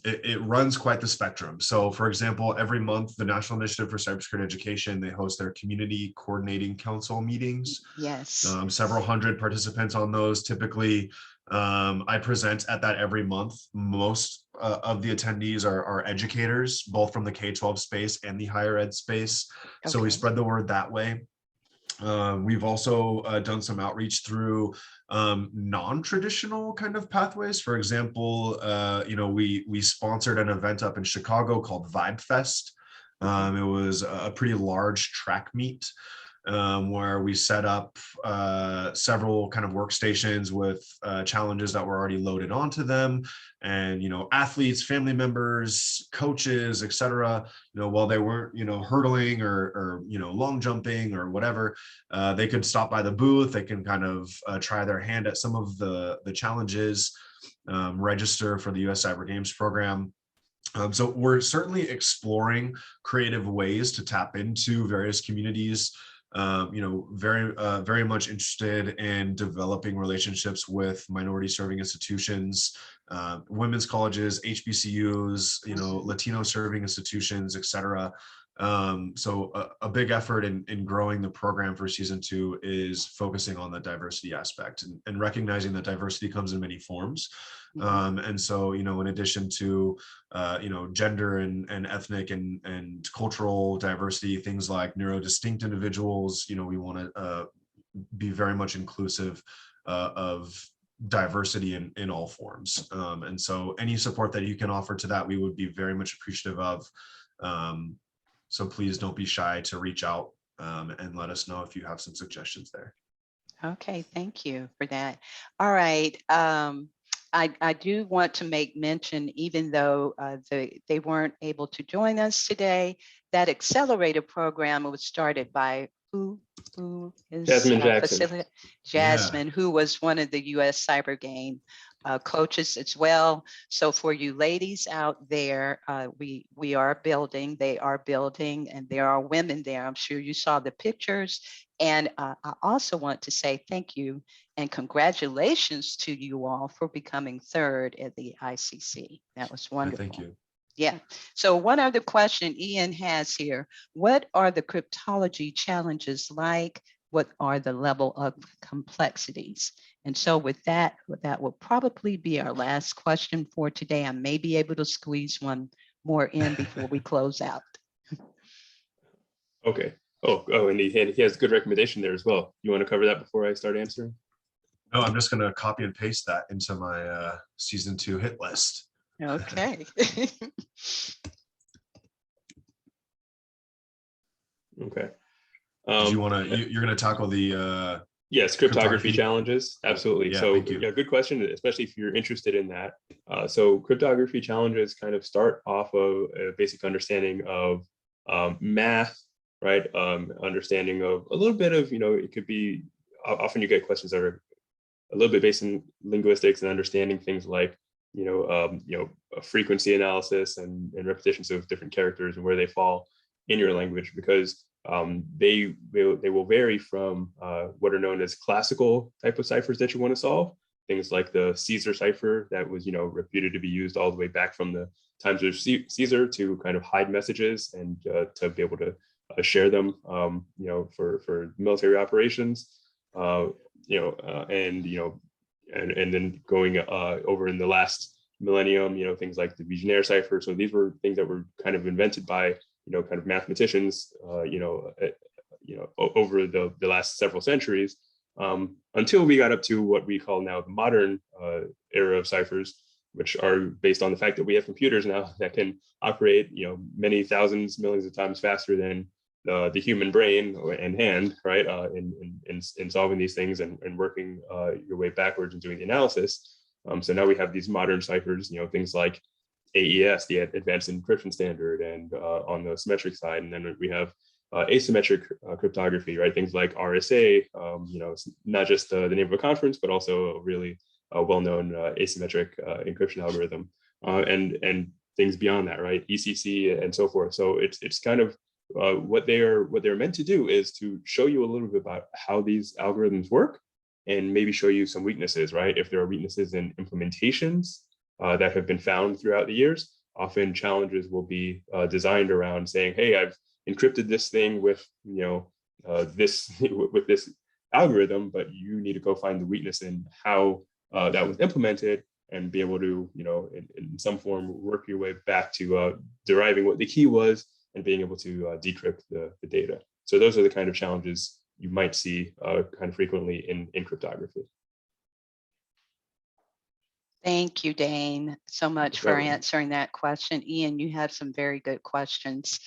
it runs quite the spectrum. So for example, every month, the National Initiative for Cybersecurity Education, they host their Community Coordinating Council meetings. Yes. Several hundred participants on those. Typically, I present at that every month. Most of the attendees are educators, both from the K-12 space and the higher ed space. Okay. So we spread the word that way. We've also done some outreach through non-traditional kind of pathways. For example, we sponsored an event up in Chicago called Vibe Fest. It was a pretty large track meet, where we set up several kind of workstations with challenges that were already loaded onto them, and athletes, family members, coaches, etc. While they weren't hurdling or long jumping or whatever, they could stop by the booth. They can kind of try their hand at some of the challenges, register for the US Cyber Games program. So we're certainly exploring creative ways to tap into various communities. Very much interested in developing relationships with minority serving institutions, women's colleges, HBCUs, Latino serving institutions, etc. So a big effort in growing the program for season 2 is focusing on the diversity aspect, and recognizing that diversity comes in many forms. And so, in addition to, gender and ethnic and cultural diversity, things like neurodistinct individuals, we want to be very much inclusive of diversity in all forms. And so any support that you can offer to that, we would be very much appreciative of. So please don't be shy to reach out and let us know if you have some suggestions there. Okay, thank you for that. All right. I do want to make mention, even though they weren't able to join us today, that accelerator program was started by who is Jasmine Jackson. Jasmine, who was one of the US Cyber Game coaches as well. So for you ladies out there, we are building, they are building, and there are women there. I'm sure you saw the pictures. And I also want to say thank you and congratulations to you all for becoming 3rd at the ICC. That was wonderful. Thank you. Yeah. So one other question Ian has here: what are the cryptology challenges like? What are the level of complexities? And so with that will probably be our last question for today. I may be able to squeeze one more in before we close out. Okay. Oh, and he has a good recommendation there as well. You want to cover that before I start answering? No, I'm just going to copy and paste that into my season 2 hit list. Okay. Okay. Did you want to, you're going to tackle the yes, cryptography challenges. Absolutely. Yeah, So thank you. yeah, good question, especially if you're interested in that. So cryptography challenges kind of start off of a basic understanding of math, right? Understanding of a little bit of, it could be, often you get questions that are a little bit based in linguistics and understanding things like, frequency analysis and repetitions of different characters and where they fall in your language, because they will vary from what are known as classical type of ciphers that you want to solve. Things like the Caesar cipher that was, reputed to be used all the way back from the times of Caesar to kind of hide messages and to be able to share them, for military operations. And then going over in the last millennium, things like the Vigenère cipher. So these were things that were kind of invented by, kind of mathematicians, over the last several centuries, until we got up to what we call now the modern era of ciphers, which are based on the fact that we have computers now that can operate, many thousands, millions of times faster than the human brain and hand, right, in solving these things and working your way backwards and doing the analysis. So now we have these modern ciphers, things like AES, the Advanced Encryption Standard, and on the symmetric side, and then we have asymmetric cryptography, right? Things like RSA, it's not just the name of a conference, but also a really well-known asymmetric encryption algorithm, and things beyond that, right? ECC and so forth. So it's kind of what they're meant to do is to show you a little bit about how these algorithms work and maybe show you some weaknesses, right? If there are weaknesses in implementations that have been found throughout the years, often challenges will be designed around saying, hey, I've encrypted this thing with, this with this algorithm, but you need to go find the weakness in how that was implemented and be able to, in some form, work your way back to deriving what the key was and being able to decrypt the data. So those are the kind of challenges you might see kind of frequently in cryptography. Thank you, Dane, so much for answering that question. Ian, you have some very good questions.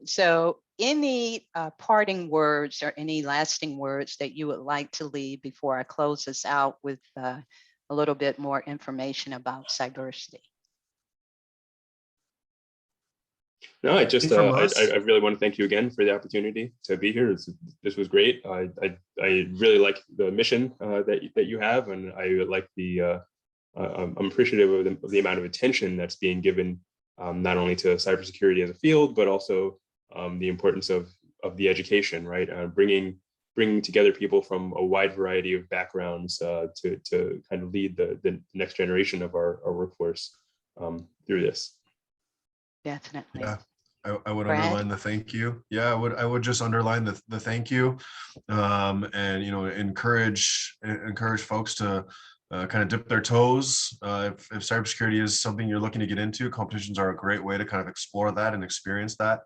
So any parting words or any lasting words that you would like to leave before I close this out with a little bit more information about Cyversity? No, I just I really want to thank you again for the opportunity to be here. This was great. I really like the mission that you have, and I like the I'm appreciative of the amount of attention that's being given not only to cybersecurity as a field, but also the importance of the education, right? Bringing together people from a wide variety of backgrounds to kind of lead the next generation of our workforce through this. Definitely. Yeah, I would Brad? underline the thank you. Yeah, I would just underline the thank you, and encourage folks to kind of dip their toes. If cybersecurity is something you're looking to get into, competitions are a great way to kind of explore that and experience that.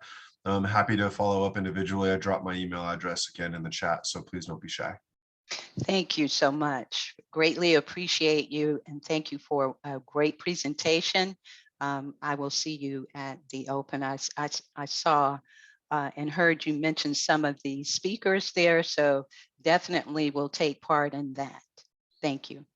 I'm happy to follow up individually. I dropped my email address again in the chat, so please don't be shy. Thank you so much. Greatly appreciate you, and thank you for a great presentation. I will see you at the Open. I saw and heard you mention some of the speakers there, so definitely will take part in that. Thank you.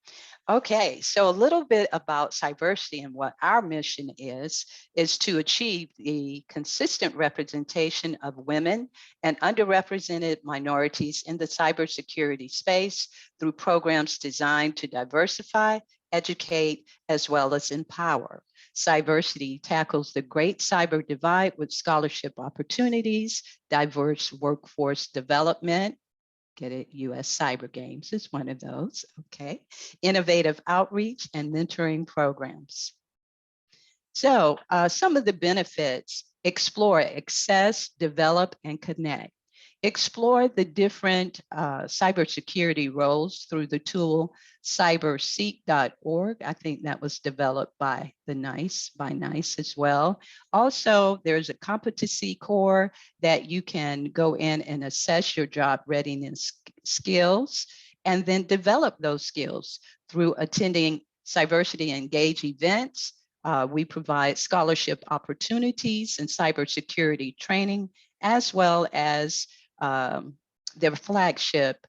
Okay, so a little bit about Cyversity and what our mission is to achieve the consistent representation of women and underrepresented minorities in the cybersecurity space through programs designed to diversify, educate, as well as empower. Cyversity tackles the great cyber divide with scholarship opportunities, diverse workforce development, get it, US Cyber Games is one of those, okay. Innovative outreach and mentoring programs. So some of the benefits: explore, access, develop, and connect. Explore the different cybersecurity roles through the tool cyberseek.org. I think that was developed by NICE as well. Also, there's a competency core that you can go in and assess your job readiness skills and then develop those skills through attending Cyversity Engage events, We provide scholarship opportunities in cybersecurity training, as well as their flagship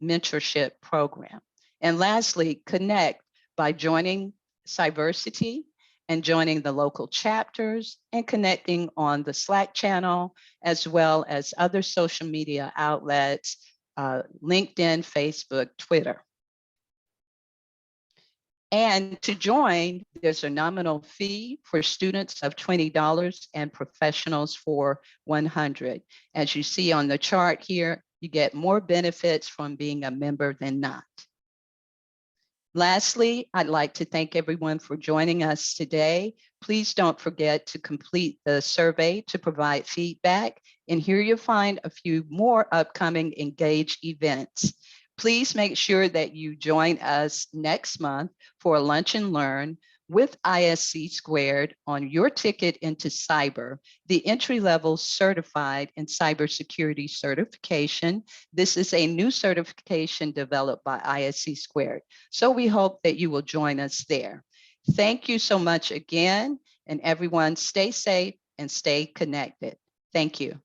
mentorship program. And lastly, connect by joining Cyversity and joining the local chapters and connecting on the Slack channel, as well as other social media outlets, LinkedIn, Facebook, Twitter. And to join, there's a nominal fee for students of $20 and professionals for $100. As you see on the chart here, you get more benefits from being a member than not. Lastly, I'd like to thank everyone for joining us today. Please don't forget to complete the survey to provide feedback. And here you'll find a few more upcoming Engage events. Please make sure that you join us next month for a Lunch and Learn with ISC Squared on your ticket into cyber, the entry-level certified in cybersecurity certification. This is a new certification developed by ISC Squared. So we hope that you will join us there. Thank you so much again, and everyone stay safe and stay connected. Thank you.